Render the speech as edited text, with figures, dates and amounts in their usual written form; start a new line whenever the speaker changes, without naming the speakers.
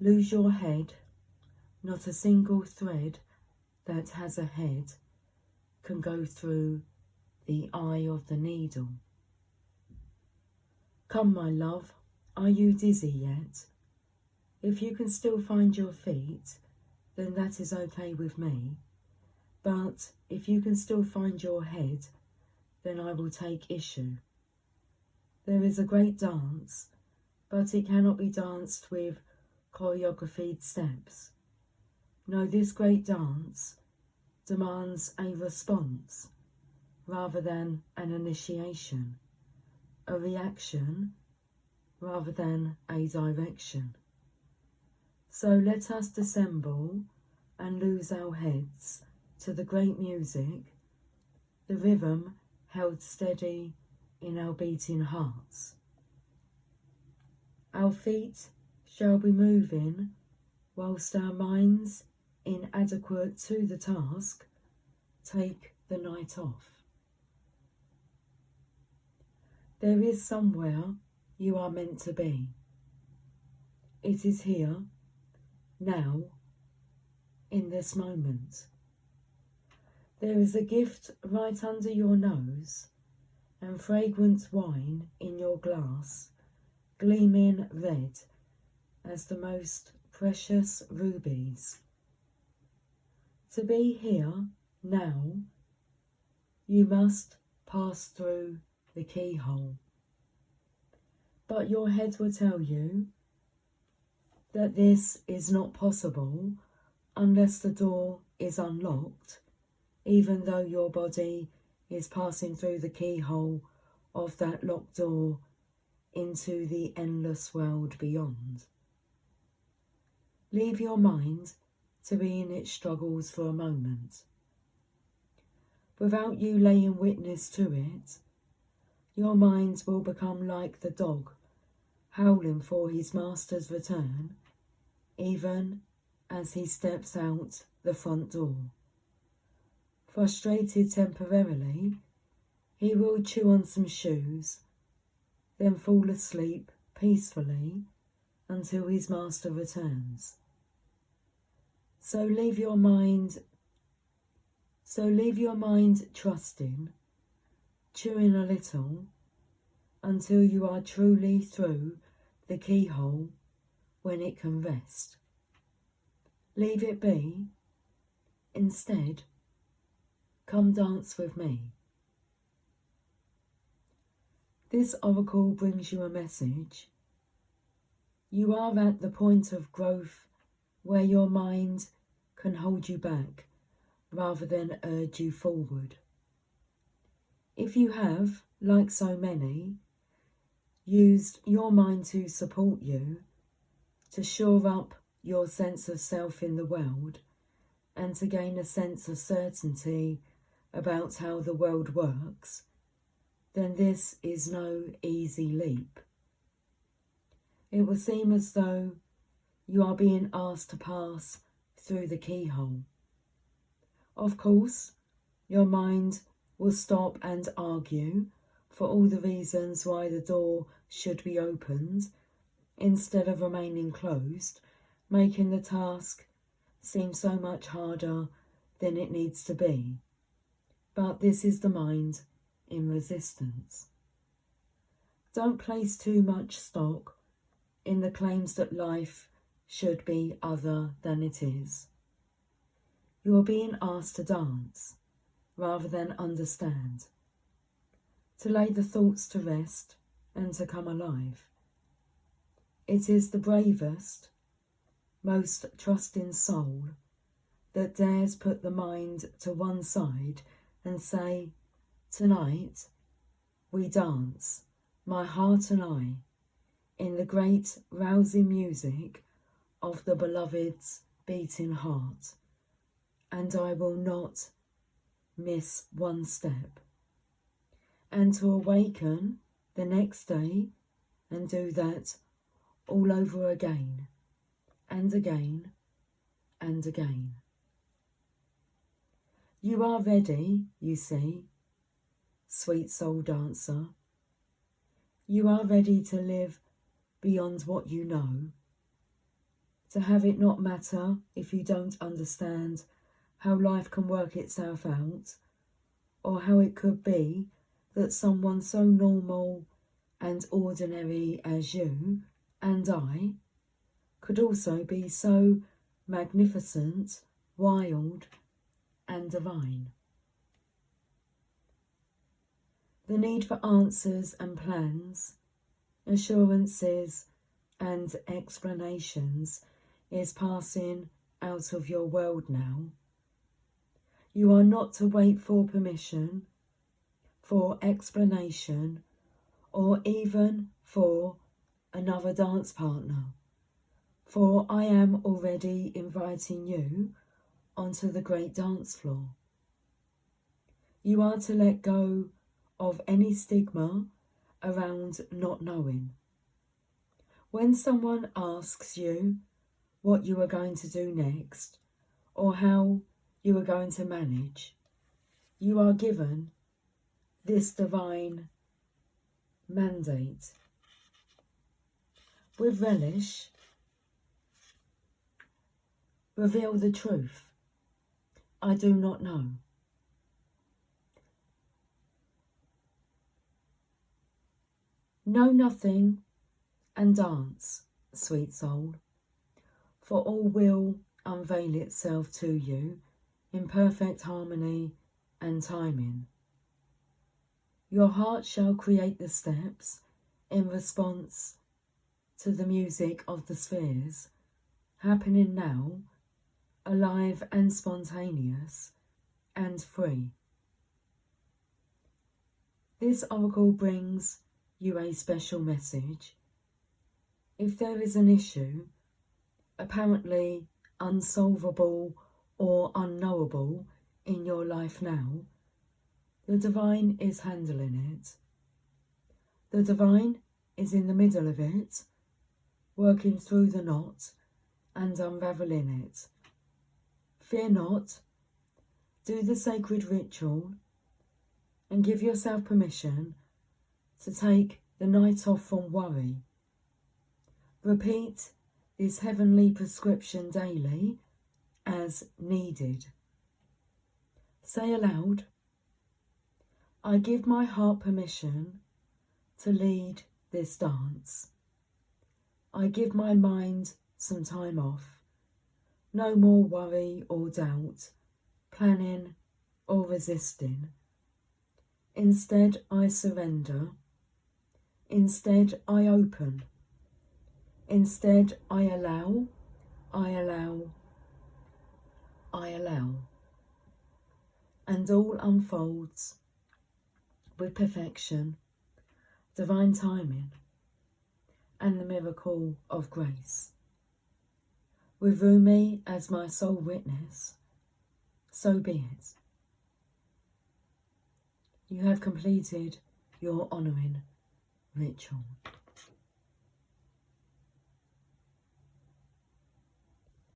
Lose your head, not a single thread that has a head can go through the eye of the needle. Come, my love, are you dizzy yet? If you can still find your feet, then that is okay with me. But if you can still find your head, then I will take issue. There is a great dance, but it cannot be danced with choreographed steps. No, this great dance demands a response rather than an initiation, a reaction rather than a direction. So let us dissemble and lose our heads to the great music, the rhythm held steady in our beating hearts. Our feet shall be moving whilst our minds, inadequate to the task, take the night off. There is somewhere you are meant to be. It is here, now, in this moment. There is a gift right under your nose, and fragrant wine in your glass, gleaming red as the most precious rubies. To be here, now, you must pass through the keyhole. But your head will tell you that this is not possible unless the door is unlocked, even though your body is passing through the keyhole of that locked door into the endless world beyond. Leave your mind to be in its struggles for a moment. Without you laying witness to it, your mind will become like the dog howling for his master's return, even as he steps out the front door. Frustrated temporarily, he will chew on some shoes, then fall asleep peacefully until his master returns. So leave your mind trusting, chewing a little, until you are truly through the keyhole when it can rest. Leave it be. Instead, come dance with me. This oracle brings you a message. You are at the point of growth where your mind can hold you back rather than urge you forward. If you have, like so many, used your mind to support you, to shore up your sense of self in the world, and to gain a sense of certainty about how the world works, then this is no easy leap. It will seem as though you are being asked to pass through the keyhole. Of course, your mind will stop and argue for all the reasons why the door should be opened instead of remaining closed, making the task seem so much harder than it needs to be. But this is the mind in resistance. Don't place too much stock in the claims that life should be other than it is. You are being asked to dance rather than understand, to lay the thoughts to rest and to come alive. It is the bravest, most trusting soul that dares put the mind to one side and say, tonight we dance, my heart and I, in the great rousing music of the beloved's beating heart, and I will not miss one step. And to awaken the next day and do that all over again, and again, and again. You are ready, you see, sweet soul dancer. You are ready to live beyond what you know, to have it not matter if you don't understand how life can work itself out, or how it could be that someone so normal and ordinary as you and I could also be so magnificent, wild and divine. The need for answers and plans, assurances and explanations is passing out of your world now. You are not to wait for permission, for explanation, or even for another dance partner, for I am already inviting you onto the great dance floor. You are to let go of any stigma around not knowing. When someone asks you what you are going to do next, or how you are going to manage, you are given this divine mandate. With relish, reveal the truth. I do not know. Know nothing and dance, sweet soul, for all will unveil itself to you in perfect harmony and timing. Your heart shall create the steps in response to the music of the spheres, happening now, alive and spontaneous and free. This oracle brings you a special message. If there is an issue, apparently unsolvable or unknowable in your life now, the divine is handling it. The divine is in the middle of it, working through the knot and unravelling it. Fear not, do the sacred ritual and give yourself permission to take the night off from worry. Repeat this heavenly prescription daily as needed. Say aloud, I give my heart permission to lead this dance. I give my mind some time off. No more worry or doubt, planning or resisting. Instead, I surrender. Instead, I open. Instead, I allow, I allow, I allow. And all unfolds with perfection, divine timing, and the miracle of grace. With Rumi as my sole witness, so be it. You have completed your honouring ritual.